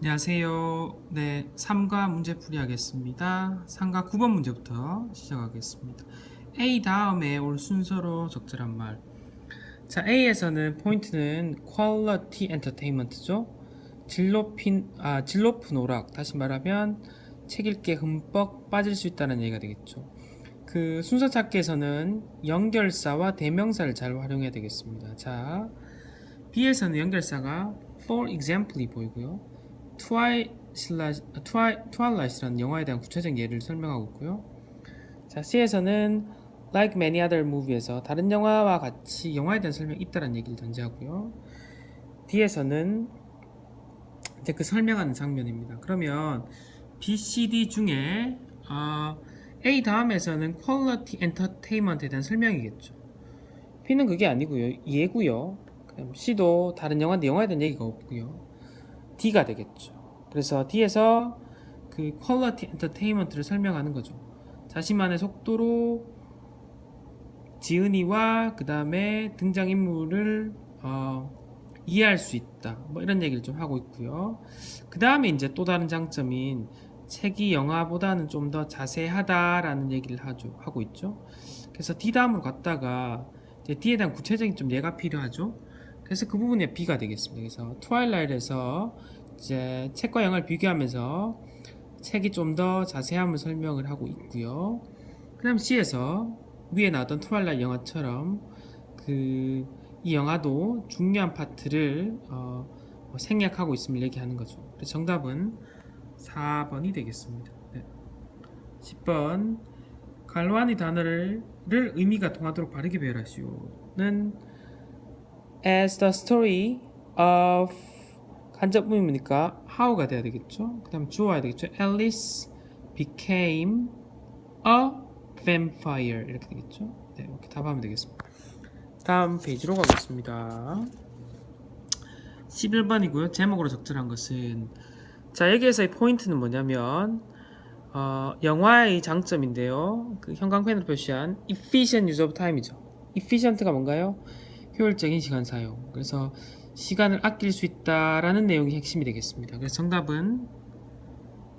안녕하세요. 네, 3과 문제풀이 하겠습니다. 3과 9번 문제부터 시작하겠습니다. A 다음에 올 순서로 적절한 말. 자, A에서는 포인트는 quality entertainment죠. 질 높은 오락. 다시 말하면 책 읽기에 흠뻑 빠질 수 있다는 얘기가 되겠죠. 그 순서 찾기에서는 연결사와 대명사를 잘 활용해야 되겠습니다. 자, B에서는 연결사가 for example이 보이고요. Twilight이라는 영화에 대한 구체적 예를 설명하고 있고요. 자, C에서는 Like many other movie에서 다른 영화와 같이 영화에 대한 설명이 있다는 얘기를 전제하고요. D에서는 이제 그 설명하는 장면입니다. 그러면 B, C, D 중에 A 다음에서는 Quality Entertainment에 대한 설명이겠죠. B는 그게 아니고요. 예고요. 그럼 C도 다른 영화인데 영화에 대한 얘기가 없고요. D가 되겠죠. 그래서 D에서 그 퀄리티 엔터테인먼트를 설명하는 거죠. 자신만의 속도로 지은이와 그 다음에 등장인물을 이해할 수 있다. 뭐 이런 얘기를 좀 하고 있고요. 그 다음에 이제 또 다른 장점인 책이 영화보다는 좀 더 자세하다라는 얘기를 하고 있죠. 그래서 D 다음으로 갔다가 이제 D에 대한 구체적인 좀 예가 필요하죠. 그래서 그 부분이 B가 되겠습니다. 그래서 트와일라이트에서 이제 책과 영화를 비교하면서 책이 좀 더 자세함을 설명을 하고 있고요. 그 다음 C에서 위에 나왔던 트와일라이트 영화처럼 이 영화도 중요한 파트를 생략하고 있음을 얘기하는 거죠. 그래서 정답은 4번이 되겠습니다. 네. 10번 갈와니 단어를 의미가 통하도록 바르게 배열하시오는 as the story of 간접 의미니까 how가 돼야 되겠죠. 그 다음 주어야 되겠죠. Alice became a vampire 이렇게 되겠죠. 네, 이렇게 답하면 되겠습니다. 다음 페이지로 가겠습니다. 11번이고요. 제목으로 적절한 것은 자, 여기에서의 포인트는 뭐냐면 영화의 장점인데요. 그 형광펜으로 표시한 efficient use of time이죠. efficient가 뭔가요? 효율적인 시간 사용. 그래서 시간을 아낄 수 있다라는 내용이 핵심이 되겠습니다. 그래서 정답은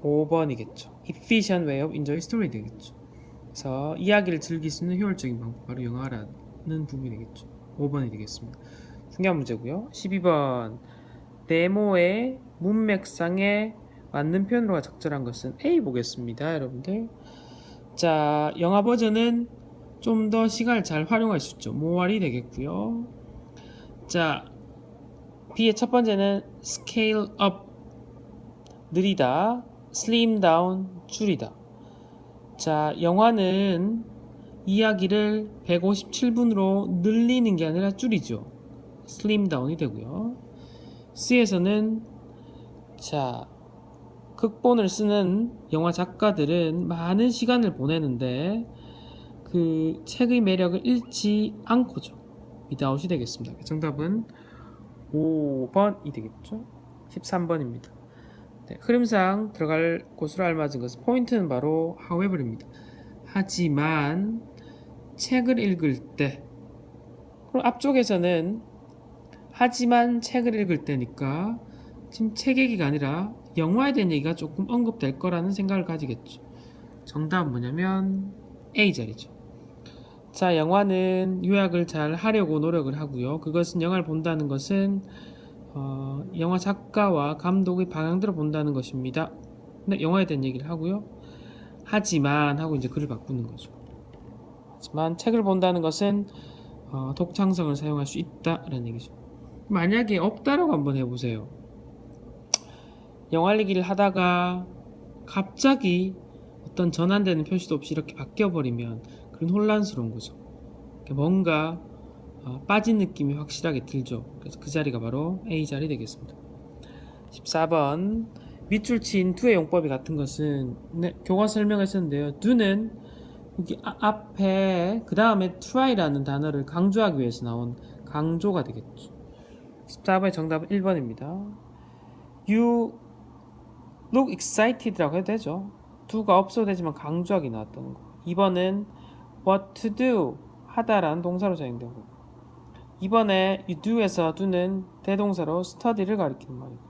5번이겠죠. efficient way of enjoy story 되겠죠. 그래서 이야기를 즐길 수 있는 효율적인 방법, 바로 영화라는 부분이 되겠죠. 5번이 되겠습니다. 중요한 문제고요. 12번 네모의 문맥상에 맞는 표현으로가 적절한 것은 A 보겠습니다. 여러분들. 자, 영화 버전은 좀 더 시간을 잘 활용할 수 있죠. 모알이 되겠고요. 자, B의 첫 번째는 scale up 느리다, slim down 줄이다. 자, 영화는 이야기를 157분으로 늘리는 게 아니라 줄이죠. slim down이 되고요. C에서는 자, 극본을 쓰는 영화 작가들은 많은 시간을 보내는데 그 책의 매력을 잃지 않고죠. without이 되겠습니다. 정답은 5번이 되겠죠. 13번입니다. 네, 흐름상 들어갈 곳으로 알맞은 것은 포인트는 바로 however입니다. 하지만 책을 읽을 때 그럼 앞쪽에서는 하지만 책을 읽을 때니까 지금 책 얘기가 아니라 영화에 대한 얘기가 조금 언급될 거라는 생각을 가지겠죠. 정답은 뭐냐면 A 자리죠. 자, 영화는 요약을 잘 하려고 노력을 하고요. 그것은 영화를 본다는 것은 영화 작가와 감독의 방향대로 본다는 것입니다. 근데 영화에 대한 얘기를 하고요. 하지만 하고 이제 글을 바꾸는 거죠. 하지만 책을 본다는 것은 독창성을 사용할 수 있다라는 얘기죠. 만약에 없다라고 한번 해보세요. 영화 얘기를 하다가 갑자기 어떤 전환되는 표시도 없이 이렇게 바뀌어버리면 그건 혼란스러운 거죠. 뭔가 빠진 느낌이 확실하게 들죠. 그래서 그 자리가 바로 A 자리 되겠습니다. 14번 밑줄 친 do의 용법이 같은 것은 교과 설명했었는데요. do는 여기 앞에 그 다음에 try라는 단어를 강조하기 위해서 나온 강조가 되겠죠. 14번의 정답은 1번입니다. You look excited라고 해도 되죠. do가 없어도 되지만 강조하기 나왔다는 거. 2번은 what to do 하다라는 동사로 사용되고 2번에 you do에서 do는 대동사로 study를 가리키는 말이고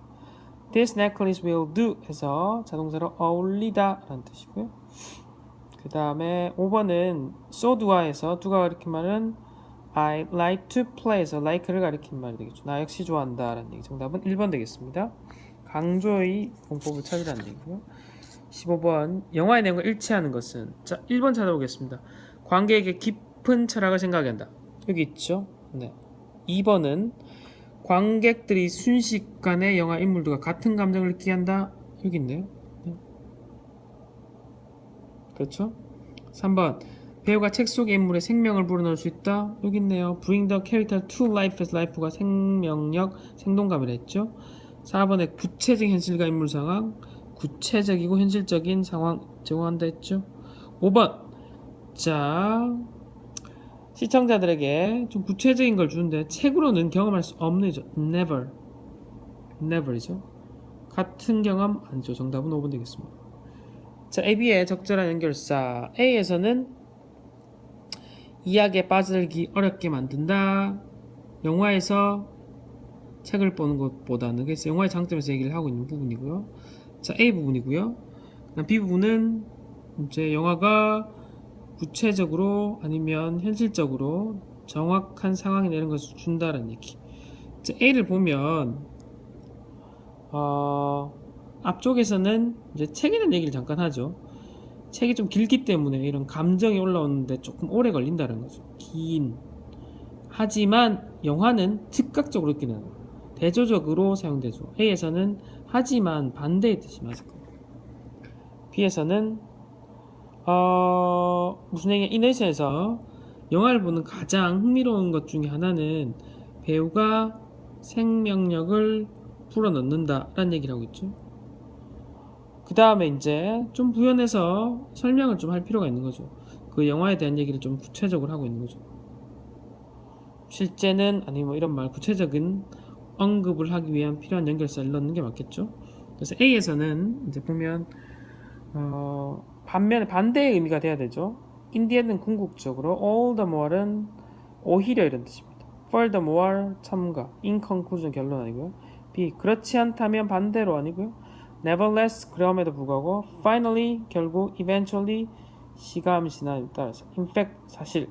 This necklace will do 해서 자동사로 어울리다 라는 뜻이고요. 그 다음에 5번은 so do I에서 do가 가리킨 말은 I like to play에서 like를 가리킨 말이 되겠죠. 나 역시 좋아한다 라는 얘기. 정답은 1번 되겠습니다. 강조의 공법을 찾으라는 얘기고요. 15번 영화의 내용과 일치하는 것은 자 1번 찾아보겠습니다. 관객에게 깊은 철학을 생각하게 한다. 여기 있죠. 네. 2번은 관객들이 순식간에 영화 인물들과 같은 감정을 느끼게 한다. 여기 있네요. 네. 그렇죠. 3번 배우가 책 속의 인물의 생명을 불어넣을 수 있다. 여기 있네요. Bring the character to life as life가 생명력, 생동감을 했죠. 4번에 구체적인 현실과 인물 상황, 구체적이고 현실적인 상황 제공한다 했죠. 5번 자 시청자들에게 좀 구체적인 걸 주는데 책으로는 경험할 수 없는 죠. never이죠. 같은 경험 아니죠. 정답은 5번 되겠습니다. 자 AB의 적절한 연결사 A에서는 이야기에 빠져들기 어렵게 만든다. 영화에서 책을 보는 것보다는 그래서 영화의 장점에서 얘기를 하고 있는 부분이고요. 자 A 부분이고요. B 부분은 이제 영화가 구체적으로 아니면 현실적으로 정확한 상황이 되는 것을 준다는 얘기. 자 A를 보면 앞쪽에서는 이제 책에 대한 얘기를 잠깐 하죠. 책이 좀 길기 때문에 이런 감정이 올라오는데 조금 오래 걸린다는 거죠. 긴. 하지만 영화는 즉각적으로 느끼는 대조적으로 사용되죠. A에서는 하지만 반대의 뜻이 맞을 겁니다. B에서는 무슨 얘기냐 이네션에서 영화를 보는 가장 흥미로운 것 중에 하나는 배우가 생명력을 불어넣는다 라는 얘기를 하고 있죠. 그 다음에 이제 좀 부연해서 설명을 좀 할 필요가 있는 거죠. 그 영화에 대한 얘기를 좀 구체적으로 하고 있는 거죠. 실제는 아니 뭐 이런 말 구체적인 언급을 하기 위한 필요한 연결사를 넣는 게 맞겠죠. 그래서 A에서는 이제 보면 반면에 반대의 의미가 돼야 되죠. 인디에는 궁극적으로 all the more는 오히려 이런 뜻입니다. furthermore 첨가 in conclusion 결론 아니고요. B 그렇지 않다면 반대로 아니고요. nevertheless 그럼에도 불구하고 finally 결국 eventually 시감 지남에 따라서 in fact 사실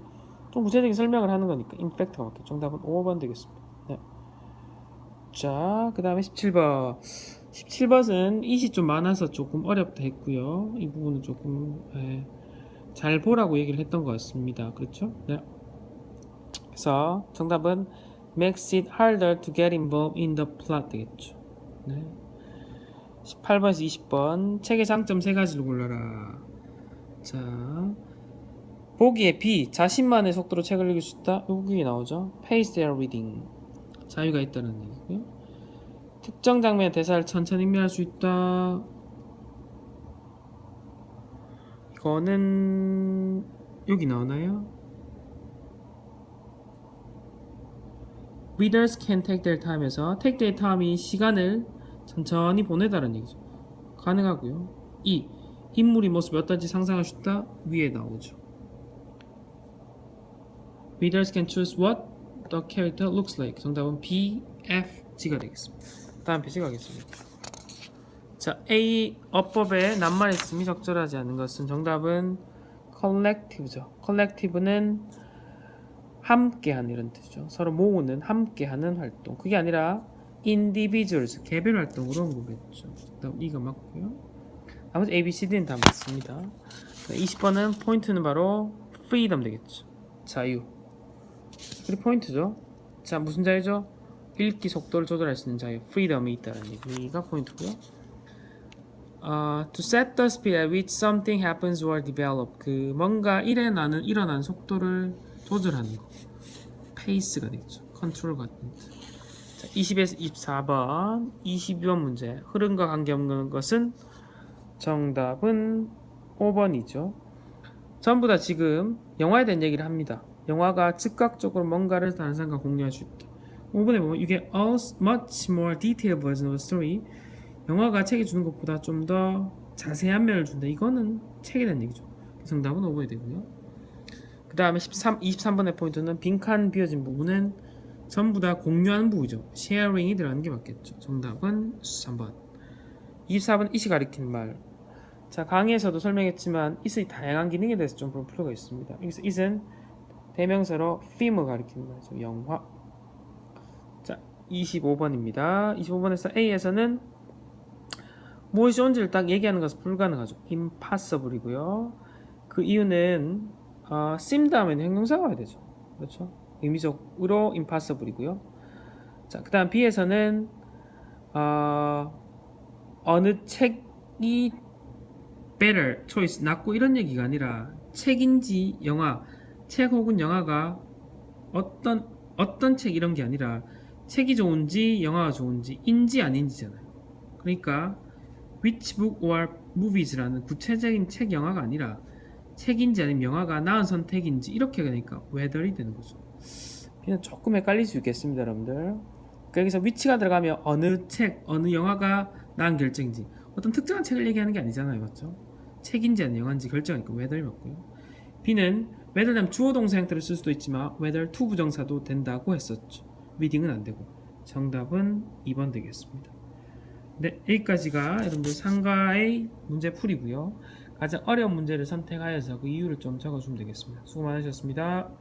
좀 구체적인 설명을 하는 거니까 in fact가 맞겠죠. 정답은 5번 되겠습니다. 네. 자, 그 다음에 17번 17번은 이시 좀 많아서 조금 어렵다 했고요. 이 부분은 조금 잘 보라고 얘기를 했던 것 같습니다. 그렇죠? 네. 그래서 정답은 makes it harder to get involved in the plot 되겠죠. 네. 18번에서 20번 책의 장점 3가지를 골라라. 자 보기에 B 자신만의 속도로 책을 읽을 수 있다. 여기 나오죠. pace their reading 자유가 있다는 얘기고요. 특정 장면의 대사를 천천히 인멸할 수 있다. 이거는 여기 나오나요? Readers can take their time에서 take their time이 시간을 천천히 보내다라는 얘기죠. 가능하고요. 2. 인물이 모습이 어떤지 상상할 수 있다. 위에 나오죠. Readers can choose what the character looks like. 정답은 B, F, G가 되겠습니다. 다음 페이지 가겠습니다. 자, A 어법에 낱말했음이 적절하지 않은 것은 정답은 collective죠. collective는 함께하는 이런 뜻이죠. 서로 모으는 함께하는 활동. 그게 아니라 individuals 개별 활동으로 보겠죠. 그다음 E가 맞고요. 나머지 A, B, C, D는 다 맞습니다. 20번은 포인트는 바로 freedom 되겠죠. 자유. 그리고 포인트죠. 자 무슨 자유죠? 읽기 속도를 조절할 수 있는 자유, freedom이 있다는 얘기가 포인트고요. To set the speed at which something happens or develop 그 뭔가 일어나는 속도를 조절하는 거. pace가 되겠죠. 컨트롤 같은 뜻. 자, 20에서 24번, 22번 문제. 흐름과 관계없는 것은 정답은 5번이죠. 전부 다 지금 영화에 대한 얘기를 합니다. 영화가 즉각적으로 뭔가를 다른 사람과 공유할 수 있다. 5번에 보면 이게 a much more detailed version of a story. 영화가 책이 주는 것보다 좀 더 자세한 면을 준다. 이거는 책에 대한 얘기죠. 정답은 5번이 되고요. 그 다음에 23번의 포인트는 빈칸 비어진 부분은 전부 다 공유하는 부분이죠. sharing이 들어가는 게 맞겠죠. 정답은 3번. 24번 it이 가리키는 말. 자, 강의에서도 설명했지만 it의 다양한 기능에 대해서 좀 볼 필요가 있습니다. 여기서 it은 대명사로 film을 가리키는 말이죠. 영화. 자, 25번입니다. 25번에서 A에서는 무엇이 온지를 딱 얘기하는 것은 불가능하죠. impossible이고요. 그 이유는 seem 다음에는 형용사가 와야 되죠. 그렇죠? 의미적으로 impossible이고요. 자, 그 다음 B에서는 어느 책이 better, choice, 낫고 이런 얘기가 아니라 책인지 영화, 책 혹은 영화가 어떤 책 이런 게 아니라 책이 좋은지 영화가 좋은지 인지 아닌지잖아요. 그러니까 which book or movies라는 구체적인 책 영화가 아니라 책인지 아니면 영화가 나은 선택인지 이렇게 그러니까 whether이 되는 거죠. 그냥 조금 헷갈릴 수 있겠습니다, 여러분들. 여기서 which가 들어가면 어느 책, 어느 영화가 나은 결정인지 어떤 특정한 책을 얘기하는 게 아니잖아요, 맞죠? 책인지 아니면 영화인지 결정하니까 whether이 맞고요. B는 whether 다음 주어 동사 형태를 쓸 수도 있지만 whether to 부정사도 된다고 했었죠. reading은 안 되고 정답은 2번 되겠습니다. 네, 여기까지가 여러분들 상가의 문제풀이고요. 가장 어려운 문제를 선택하여서 그 이유를 좀 적어주면 되겠습니다. 수고 많으셨습니다.